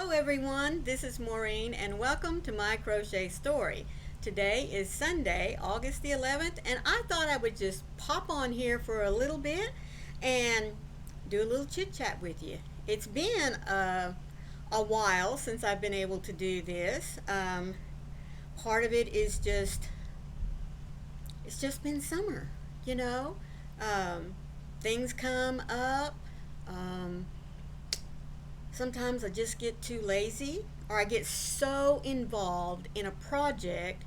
Hello everyone, this is Maureen and welcome to My Crochet Story. Today is Sunday, August the 11th, and I thought I would just pop on here for a little bit and do a little chit chat with you. It's been a while since I've been able to do this. Part of it is it's just been summer, you know. Things come up. Sometimes I just get too lazy or I get so involved in a project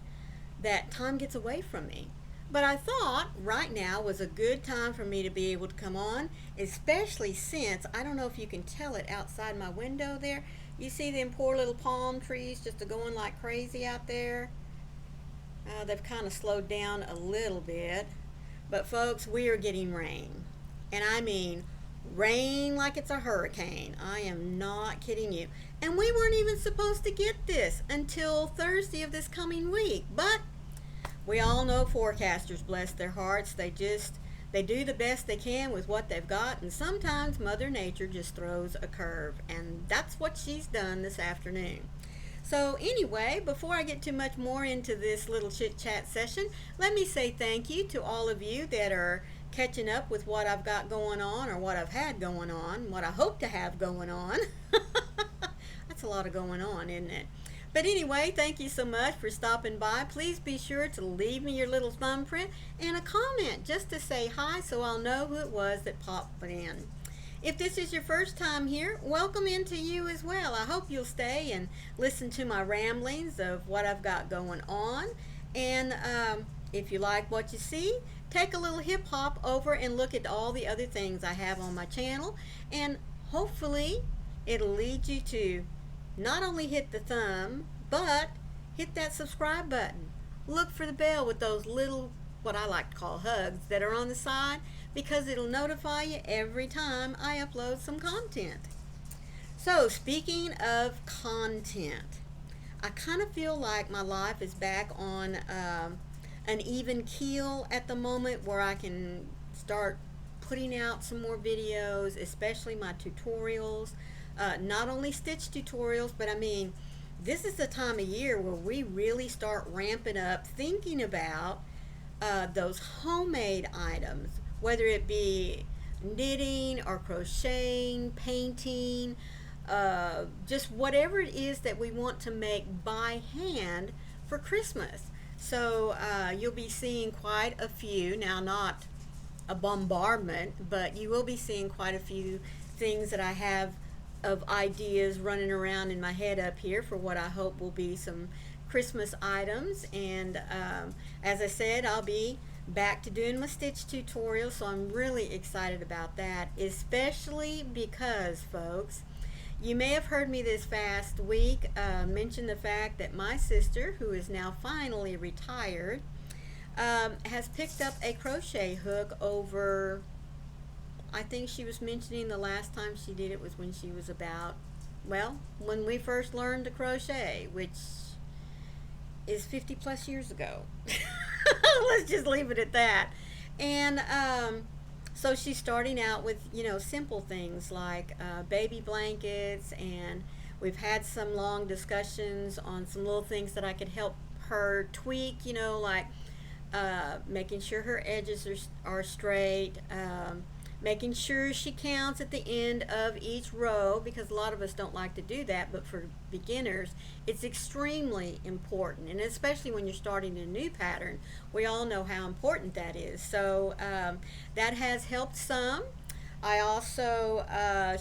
that time gets away from me. But I thought right now was a good time for me to be able to come on, especially since, I don't know if you can tell it outside my window there. You see them poor little palm trees just going like crazy out there? They've kind of slowed down a little bit. But folks, we are getting rain. And I mean rain like it's a hurricane. I am not kidding you. And we weren't even supposed to get this until Thursday of this coming week. But we all know forecasters, bless their hearts. They do the best they can with what they've got, and sometimes Mother Nature just throws a curve, and that's what she's done this afternoon. So anyway, before I get too much more into this little chit chat session, let me say thank you to all of you that are catching up with what I've got going on, or what I've had going on, what I hope to have going on. That's a lot of going on, isn't it? But anyway, thank you so much for stopping by. Please be sure to leave me your little thumbprint and a comment just to say hi so I'll know who it was that popped in. If this is your first time here, welcome into you as well. I hope you'll stay and listen to my ramblings of what I've got going on. And if you like what you see, take a little hip hop over and look at all the other things I have on my channel, and hopefully it'll lead you to not only hit the thumb, but hit that subscribe button. Look for the bell with those little, what I like to call hugs, that are on the side, because it'll notify you every time I upload some content. So speaking of content, I kind of feel like my life is back on an even keel at the moment, where I can start putting out some more videos, especially my tutorials. Not only stitch tutorials, but I mean, this is the time of year where we really start ramping up thinking about those homemade items, whether it be knitting or crocheting, painting, just whatever it is that we want to make by hand for Christmas. So you'll be seeing quite a few, now not a bombardment, but you will be seeing quite a few things that I have of ideas running around in my head up here for what I hope will be some Christmas items. And as I said, I'll be back to doing my stitch tutorial, so I'm really excited about that, especially because, folks, you may have heard me this past week mention the fact that my sister, who is now finally retired, has picked up a crochet hook over, I think she was mentioning the last time she did it was when she was about, well, when we first learned to crochet, which is 50 plus years ago. Let's just leave it at that. And so she's starting out with, you know, simple things like baby blankets, and we've had some long discussions on some little things that I could help her tweak, you know, like making sure her edges are straight, making sure she counts at the end of each row, because a lot of us don't like to do that, but for beginners it's extremely important, and especially when you're starting a new pattern, we all know how important that is. So that has helped some. I also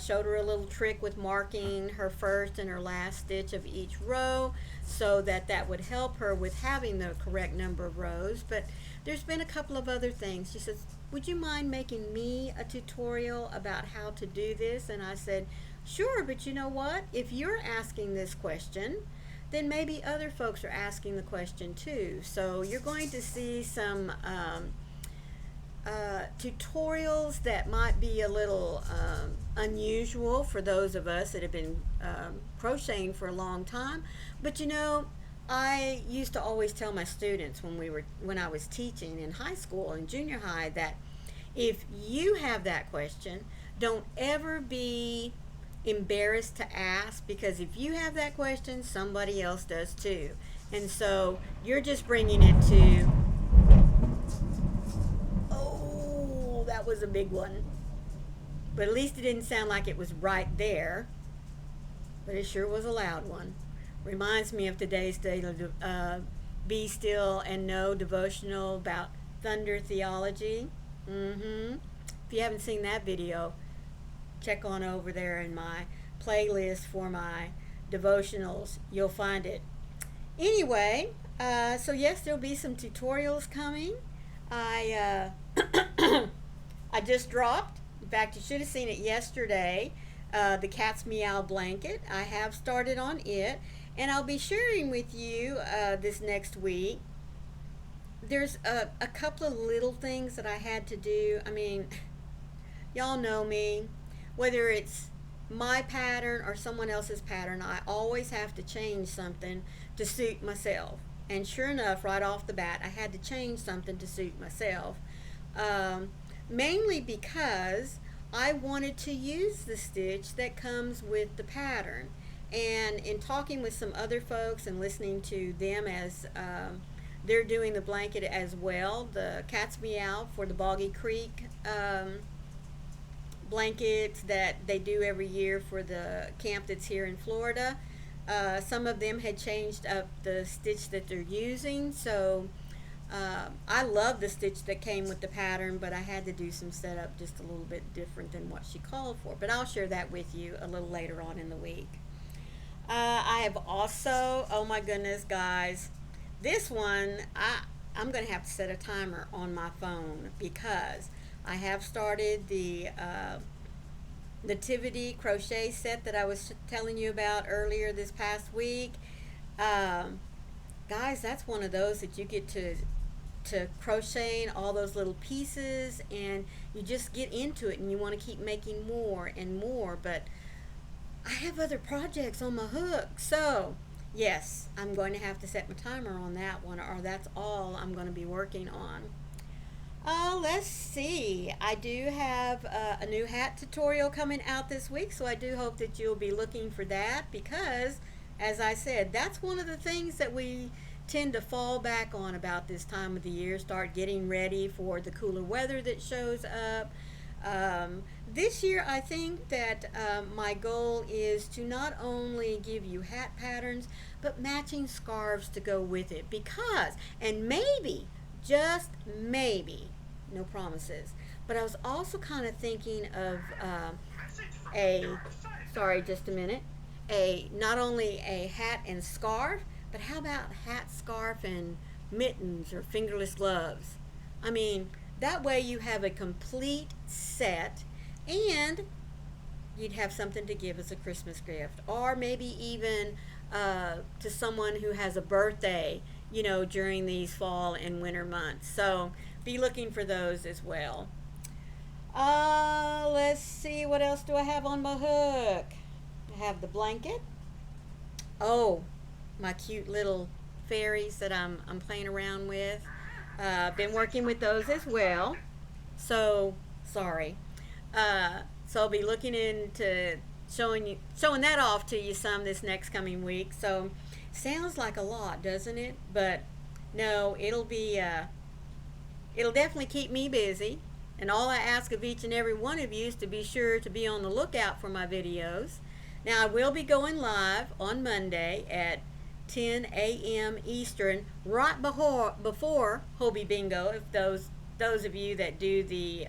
showed her a little trick with marking her first and her last stitch of each row, so that would help her with having the correct number of rows. But there's been a couple of other things. She says, would you mind making me a tutorial about how to do this? And I said, sure, but you know what? If you're asking this question, then maybe other folks are asking the question too. So you're going to see some tutorials that might be a little unusual for those of us that have been crocheting for a long time. But you know, I used to always tell my students when I was teaching in high school and junior high that if you have that question, don't ever be embarrassed to ask, because if you have that question, somebody else does too. And so you're just bringing it to, oh, that was a big one. But at least it didn't sound like it was right there. But it sure was a loud one. Reminds me of today's daily Be Still and Know devotional about thunder theology. If you haven't seen that video, check on over there in my playlist for my devotionals. You'll find it. Anyway, so yes, there'll be some tutorials coming. I I just dropped. In fact, you should have seen it yesterday. The Cat's Meow blanket. I have started on it, and I'll be sharing with you this next week. There's a couple of little things that I had to do. I mean, y'all know me. Whether it's my pattern or someone else's pattern, I always have to change something to suit myself. And sure enough, right off the bat, I had to change something to suit myself. Mainly because I wanted to use the stitch that comes with the pattern. And in talking with some other folks and listening to them as they're doing the blanket as well, the Cat's Meow for the Boggy Creek blankets that they do every year for the camp that's here in Florida. Some of them had changed up the stitch that they're using, so I love the stitch that came with the pattern, but I had to do some setup just a little bit different than what she called for. But I'll share that with you a little later on in the week. I have also, oh my goodness, guys, this one, I'm going to have to set a timer on my phone because I have started the Nativity crochet set that I was telling you about earlier this past week. Guys, that's one of those that you get to crocheting all those little pieces, and you just get into it and you want to keep making more and more. But I have other projects on my hook, so yes, I'm going to have to set my timer on that one, or that's all I'm going to be working on. Let's see. I do have a new hat tutorial coming out this week, so I do hope that you'll be looking for that, because, as I said, that's one of the things that we tend to fall back on about this time of the year, start getting ready for the cooler weather that shows up. This year, I think that my goal is to not only give you hat patterns, but matching scarves to go with it, because, and maybe, just maybe, no promises, but I was also kind of thinking of sorry, just a minute, not only a hat and scarf, but how about hat, scarf, and mittens or fingerless gloves? I mean, that way you have a complete set, and you'd have something to give as a Christmas gift, or maybe even to someone who has a birthday, you know, during these fall and winter months. So be looking for those as well. Let's see, what else do I have on my hook? I have the blanket. Oh, my cute little fairies that I'm playing around with. Been working with those as well. So sorry. So I'll be looking into showing that off to you some this next coming week. So sounds like a lot, doesn't it? But no, it'll definitely keep me busy. And all I ask of each and every one of you is to be sure to be on the lookout for my videos. Now, I will be going live on Monday at 10 a.m. Eastern, right before Hobie Bingo, if those of you that do the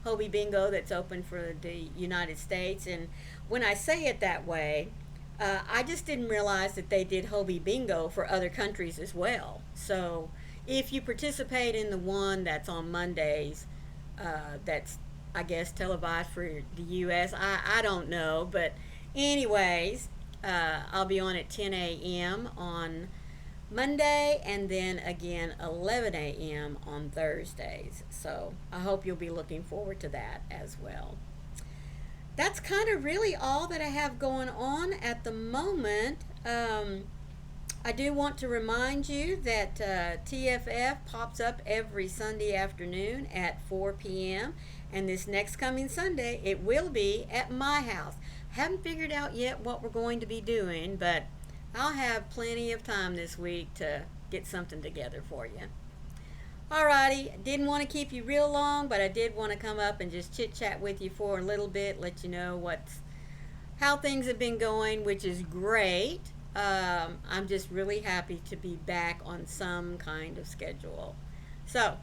Hobie Bingo that's open for the United States. And when I say it that way, I just didn't realize that they did Hobie Bingo for other countries as well. So if you participate in the one that's on Mondays, that's, I guess, televised for the U.S., I don't know. But anyways, I'll be on at 10 a.m. on Monday, and then again 11 a.m. on Thursdays. So I hope you'll be looking forward to that as well. That's kind of really all that I have going on at the moment. I do want to remind you that TFF pops up every Sunday afternoon at 4 p.m. And this next coming Sunday, it will be at my house Haven't figured out yet what we're going to be doing, but I'll have plenty of time this week to get something together for you. Alrighty, didn't want to keep you real long, but I did want to come up and just chit chat with you for a little bit, let you know how things have been going, which is great. I'm just really happy to be back on some kind of schedule. So,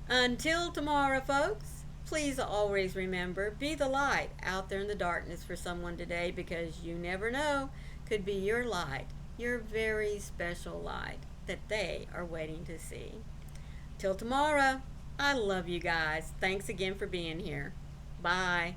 until tomorrow, folks, please always remember, be the light out there in the darkness for someone today, because you never know, could be your light, your very special light that they are waiting to see. Till tomorrow, I love you guys. Thanks again for being here. Bye.